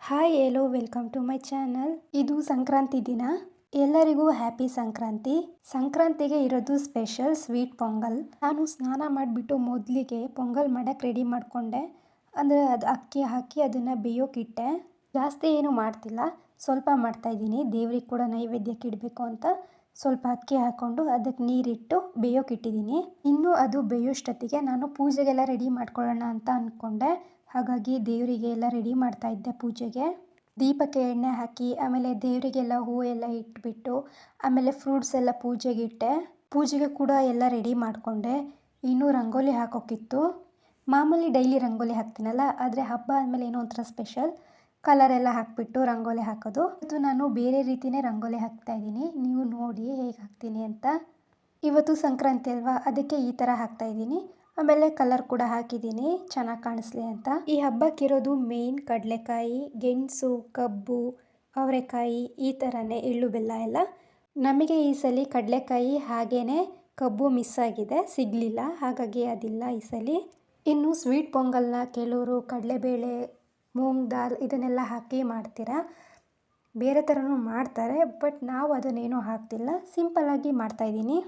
Hi hello welcome to my channel. ಇದು ಸಂಕ್ರಾಂತಿ ದಿನ. ಎಲ್ಲರಿಗೂ ಹ್ಯಾಪಿ ಸಂಕ್ರಾಂತಿ. ಸಂಕ್ರಾಂತಿಗೆ ಇರೋದು ಸ್ಪೆಷಲ್ ಸ್ವೀಟ್ ಪೊಂಗಲ್. ನಾನು ಸ್ನಾನ ಮಾಡಿಬಿಟ್ಟು ಮೊದಲಿಗೆ ಪೊಂಗಲ್ ಮಾಡೋಕ್ಕೆ ರೆಡಿ ಮಾಡಿಕೊಂಡೆ. ಅಂದರೆ ಅದು ಅಕ್ಕಿ ಹಾಕಿ ಅದನ್ನು ಬೇಯೋಕ್ಕಿಟ್ಟೆ. ಜಾಸ್ತಿ ಏನು ಮಾಡ್ತಿಲ್ಲ, ಸ್ವಲ್ಪ ಮಾಡ್ತಾಯಿದ್ದೀನಿ. ದೇವ್ರಿಗೆ ಕೂಡ ನೈವೇದ್ಯಕ್ಕೆ ಇಡಬೇಕು ಅಂತ ಸ್ವಲ್ಪ ಅಕ್ಕಿ ಹಾಕ್ಕೊಂಡು ಅದಕ್ಕೆ ನೀರಿಟ್ಟು ಬೇಯೋಕ್ಕಿಟ್ಟಿದ್ದೀನಿ. ಇನ್ನು ಅದು ಬೇಯೋಷ್ಟೊತ್ತಿಗೆ ನಾನು ಪೂಜೆಗೆಲ್ಲ ರೆಡಿ ಮಾಡ್ಕೊಳ್ಳೋಣ ಅಂತ ಅಂದ್ಕೊಂಡೆ. ಹಾಗಾಗಿ ದೇವರಿಗೆ ಎಲ್ಲ ರೆಡಿ ಮಾಡ್ತಾ ಇದ್ದೆ. ಪೂಜೆಗೆ ದೀಪಕ್ಕೆ ಎಣ್ಣೆ ಹಾಕಿ ಆಮೇಲೆ ದೇವರಿಗೆಲ್ಲ ಹೂವು ಎಲ್ಲ ಇಟ್ಬಿಟ್ಟು ಆಮೇಲೆ ಫ್ರೂಟ್ಸ್ ಎಲ್ಲ ಪೂಜೆಗೆ ಇಟ್ಟೆ. ಪೂಜೆಗೆ ಕೂಡ ಎಲ್ಲ ರೆಡಿ ಮಾಡಿಕೊಂಡೆ. ಇನ್ನೂ ರಂಗೋಲಿ ಹಾಕೋಕ್ಕಿತ್ತು. ಮಾಮೂಲಿ ಡೈಲಿ ರಂಗೋಲಿ ಹಾಕ್ತೀನಲ್ಲ, ಆದರೆ ಹಬ್ಬ ಆದಮೇಲೆ ಏನೋ ಒಂಥರ ಸ್ಪೆಷಲ್ ಕಲರ್ ಎಲ್ಲ ಹಾಕಿಬಿಟ್ಟು ರಂಗೋಲಿ ಹಾಕೋದು. ಇದು ನಾನು ಬೇರೆ ರೀತಿಯೇ ರಂಗೋಲಿ ಹಾಕ್ತಾಯಿದ್ದೀನಿ. ನೀವು ನೋಡಿ ಹೇಗೆ ಹಾಕ್ತೀನಿ ಅಂತ. ಇವತ್ತು ಸಂಕ್ರಾಂತಿ ಅಲ್ವಾ, ಅದಕ್ಕೆ ಈ ಥರ ಹಾಕ್ತಾಯಿದ್ದೀನಿ. ಆಮೇಲೆ ಕಲರ್ ಕೂಡ ಹಾಕಿದ್ದೀನಿ ಚೆನ್ನಾಗಿ ಕಾಣಿಸ್ಲಿ ಅಂತ. ಈ ಹಬ್ಬಕ್ಕಿರೋದು ಮೇನ್ ಕಡಲೆಕಾಯಿ, ಗೆಣಸು, ಕಬ್ಬು, ಅವರೆಕಾಯಿ, ಈ ಥರನೇ ಎಳ್ಳು ಬೆಲ್ಲ ಎಲ್ಲ. ನಮಗೆ ಈ ಸಲ ಕಡಲೆಕಾಯಿ ಹಾಗೇ ಕಬ್ಬು ಮಿಸ್ ಆಗಿದೆ, ಸಿಗಲಿಲ್ಲ. ಹಾಗಾಗಿ ಅದಿಲ್ಲ ಈ ಸಲ. ಇನ್ನು ಸ್ವೀಟ್ ಪೊಂಗಲ್ನ ಕೆಲವರು ಕಡಲೆಬೇಳೆ, ಮೂಂಗ್ ದಾಲ್ ಇದನ್ನೆಲ್ಲ ಹಾಕಿ ಮಾಡ್ತೀರಾ. ಬೇರೆ ಥರನೂ ಮಾಡ್ತಾರೆ, ಬಟ್ ನಾವು ಅದನ್ನೇನೂ ಹಾಕ್ತಿಲ್ಲ. ಸಿಂಪಲ್ಲಾಗಿ ಮಾಡ್ತಾಯಿದ್ದೀನಿ.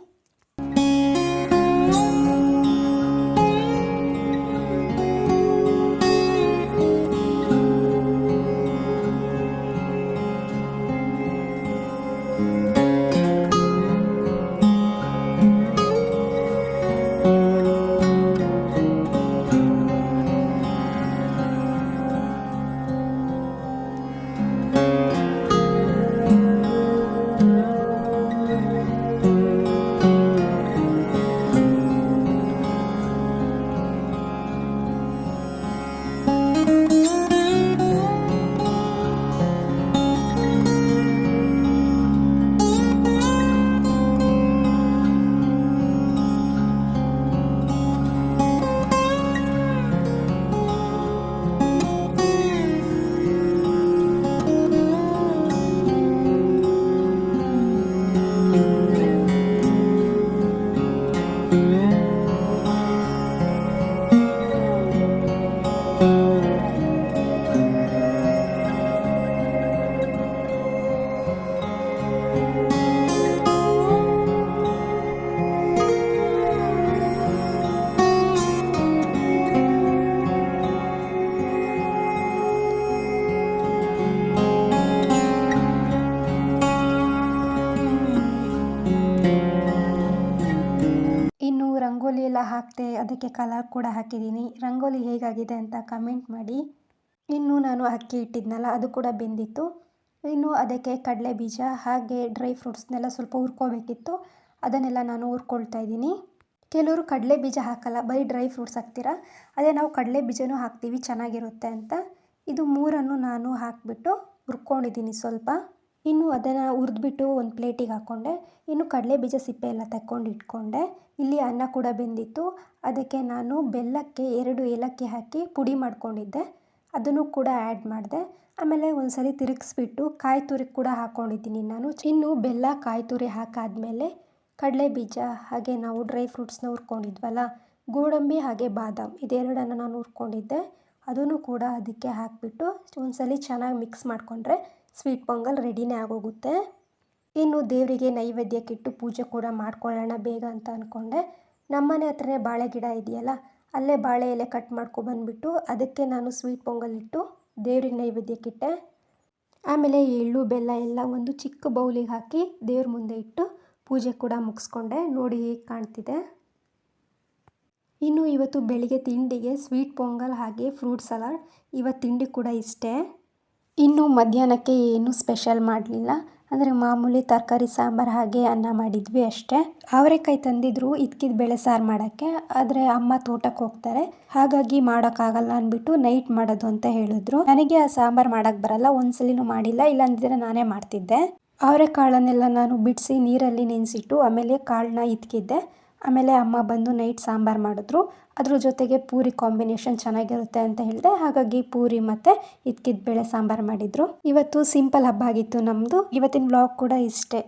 ರಂಗೋಲಿ ಎಲ್ಲ ಹಾಕ್ತೆ, ಅದಕ್ಕೆ ಕಲರ್ ಕೂಡ ಹಾಕಿದ್ದೀನಿ. ರಂಗೋಲಿ ಹೇಗಾಗಿದೆ ಅಂತ ಕಮೆಂಟ್ ಮಾಡಿ. ಇನ್ನು ನಾನು ಅಕ್ಕಿ ಇಟ್ಟಿದ್ನಲ್ಲ, ಅದು ಕೂಡ ಬೆಂದಿತ್ತು. ಇನ್ನು ಅದಕ್ಕೆ ಕಡಲೆ ಬೀಜ ಹಾಗೆ ಡ್ರೈ ಫ್ರೂಟ್ಸ್ನೆಲ್ಲ ಸ್ವಲ್ಪ ಹುರ್ಕೋಬೇಕಿತ್ತು. ಅದನ್ನೆಲ್ಲ ನಾನು ಹುರ್ಕೊಳ್ತಾ ಇದ್ದೀನಿ. ಕೆಲವರು ಕಡಲೆ ಬೀಜ ಹಾಕಲ್ಲ, ಬರೀ ಡ್ರೈ ಫ್ರೂಟ್ಸ್ ಹಾಕ್ತೀರಾ. ಅದೇ ನಾವು ಕಡಲೆ ಬೀಜನೂ ಹಾಕ್ತೀವಿ, ಚೆನ್ನಾಗಿರುತ್ತೆ ಅಂತ. ಇದು ಮೂರನ್ನು ನಾನು ಹಾಕಿಬಿಟ್ಟು ಹುರ್ಕೊಂಡಿದ್ದೀನಿ ಸ್ವಲ್ಪ. ಇನ್ನು ಅದನ್ನು ಹುರಿದ್ಬಿಟ್ಟು ಒಂದು ಪ್ಲೇಟಿಗೆ ಹಾಕ್ಕೊಂಡೆ. ಇನ್ನು ಕಡಲೆ ಬೀಜ ಸಿಪ್ಪೆ ಎಲ್ಲ ತಗೊಂಡು ಇಟ್ಕೊಂಡೆ. ಇಲ್ಲಿ ಅನ್ನ ಕೂಡ ಬೆಂದಿತ್ತು. ಅದಕ್ಕೆ ನಾನು ಬೆಲ್ಲಕ್ಕೆ 2 ಏಲಕ್ಕಿ ಹಾಕಿ ಪುಡಿ ಮಾಡ್ಕೊಂಡಿದ್ದೆ, ಅದನ್ನು ಕೂಡ ಆ್ಯಡ್ ಮಾಡಿದೆ. ಆಮೇಲೆ ಒಂದ್ಸಲಿ ತಿರುಗಿಸ್ಬಿಟ್ಟು ಕಾಯಿ ತುರಿ ಕೂಡ ಹಾಕ್ಕೊಂಡಿದ್ದೀನಿ ನಾನು. ಇನ್ನು ಬೆಲ್ಲ ಕಾಯಿ ತುರಿ ಹಾಕಾದ್ಮೇಲೆ ಕಡಲೆ ಬೀಜ ಹಾಗೆ ನಾವು ಡ್ರೈ ಫ್ರೂಟ್ಸ್ನ ಹುರ್ಕೊಂಡಿದ್ವಲ್ಲ, ಗೋಡಂಬಿ ಹಾಗೆ ಬಾದಾಮ್, ಇದೆರಡನ್ನು ನಾನು ಹುರ್ಕೊಂಡಿದ್ದೆ. ಅದನ್ನು ಕೂಡ ಅದಕ್ಕೆ ಹಾಕಿಬಿಟ್ಟು ಒಂದ್ಸಲಿ ಚೆನ್ನಾಗಿ ಮಿಕ್ಸ್ ಮಾಡಿಕೊಂಡ್ರೆ ಸ್ವೀಟ್ ಪೊಂಗಲ್ ರೆಡಿನೇ ಆಗೋಗುತ್ತೆ. ಇನ್ನು ದೇವರಿಗೆ ನೈವೇದ್ಯಕ್ಕಿಟ್ಟು ಪೂಜೆ ಕೂಡ ಮಾಡ್ಕೊಳ್ಳೋಣ ಬೇಗ ಅಂತ ಅಂದ್ಕೊಂಡೆ. ನಮ್ಮನೆ ಹತ್ರನೇ ಬಾಳೆ ಗಿಡ ಇದೆಯಲ್ಲ, ಅಲ್ಲೇ ಬಾಳೆ ಎಲೆ ಕಟ್ ಮಾಡ್ಕೊಬಂದ್ಬಿಟ್ಟು ಅದಕ್ಕೆ ನಾನು ಸ್ವೀಟ್ ಪೊಂಗಲ್ ಇಟ್ಟು ದೇವ್ರಿಗೆ ನೈವೇದ್ಯಕ್ಕಿಟ್ಟೆ. ಆಮೇಲೆ ಎಳ್ಳು ಬೆಲ್ಲ ಎಲ್ಲ ಒಂದು ಚಿಕ್ಕ ಬೌಲಿಗೆ ಹಾಕಿ ದೇವ್ರ ಮುಂದೆ ಇಟ್ಟು ಪೂಜೆ ಕೂಡ ಮುಗಿಸ್ಕೊಂಡೆ. ನೋಡಿ ಹೇಗೆ ಕಾಣ್ತಿದೆ. ಇನ್ನು ಇವತ್ತು ಬೆಳಿಗ್ಗೆ ತಿಂಡಿಗೆ ಸ್ವೀಟ್ ಪೊಂಗಲ್ ಹಾಗೆ ಫ್ರೂಟ್ ಸಲಾಡ್. ಇವತ್ತು ತಿಂಡಿ ಕೂಡ ಇಷ್ಟೇ. ಇನ್ನು ಮಧ್ಯಾಹ್ನಕ್ಕೆ ಏನು ಸ್ಪೆಷಲ್ ಮಾಡಲಿಲ್ಲ, ಅಂದರೆ ಮಾಮೂಲಿ ತರಕಾರಿ ಸಾಂಬಾರು ಹಾಗೆ ಅನ್ನ ಮಾಡಿದ್ವಿ ಅಷ್ಟೇ. ಅವರೆಕಾಯಿ ತಂದಿದ್ರು ಇದ್ಕಿದ ಬೇಳೆ ಸಾರು ಮಾಡೋಕ್ಕೆ, ಆದರೆ ಅಮ್ಮ ತೋಟಕ್ಕೆ ಹೋಗ್ತಾರೆ, ಹಾಗಾಗಿ ಮಾಡೋಕ್ಕಾಗಲ್ಲ ಅಂದ್ಬಿಟ್ಟು ನೈಟ್ ಮಾಡೋದು ಅಂತ ಹೇಳಿದ್ರು. ನನಗೆ ಆ ಸಾಂಬಾರು ಮಾಡೋಕ್ಕೆ ಬರಲ್ಲ, ಒಂದ್ಸಲಿನೂ ಮಾಡಿಲ್ಲ. ಇಲ್ಲಾಂದಿದ್ರೆ ನಾನೇ ಮಾಡ್ತಿದ್ದೆ. ಅವರೆಕಾಳನ್ನೆಲ್ಲ ನಾನು ಬಿಡಿಸಿ ನೀರಲ್ಲಿ ನೆನೆಸಿಟ್ಟು ಆಮೇಲೆ ಕಾಳನ್ನ ಇದ್ಕಿದ್ದೆ. ಆಮೇಲೆ ಅಮ್ಮ ಬಂದು ನೈಟ್ ಸಾಂಬಾರು ಮಾಡಿದ್ರು. ಅದ್ರ ಜೊತೆಗೆ ಪೂರಿ ಕಾಂಬಿನೇಷನ್ ಚೆನ್ನಾಗಿರುತ್ತೆ ಅಂತ ಹೇಳಿದೆ, ಹಾಗಾಗಿ ಪೂರಿ ಮತ್ತು ಇದ್ಕಿದ ಬೇಳೆ ಸಾಂಬಾರು ಮಾಡಿದರು. ಇವತ್ತು ಸಿಂಪಲ್ ಹಬ್ಬ ಆಗಿತ್ತು ನಮ್ಮದು. ಇವತ್ತಿನ ವ್ಲಾಗ್ ಕೂಡ ಇಷ್ಟೇ.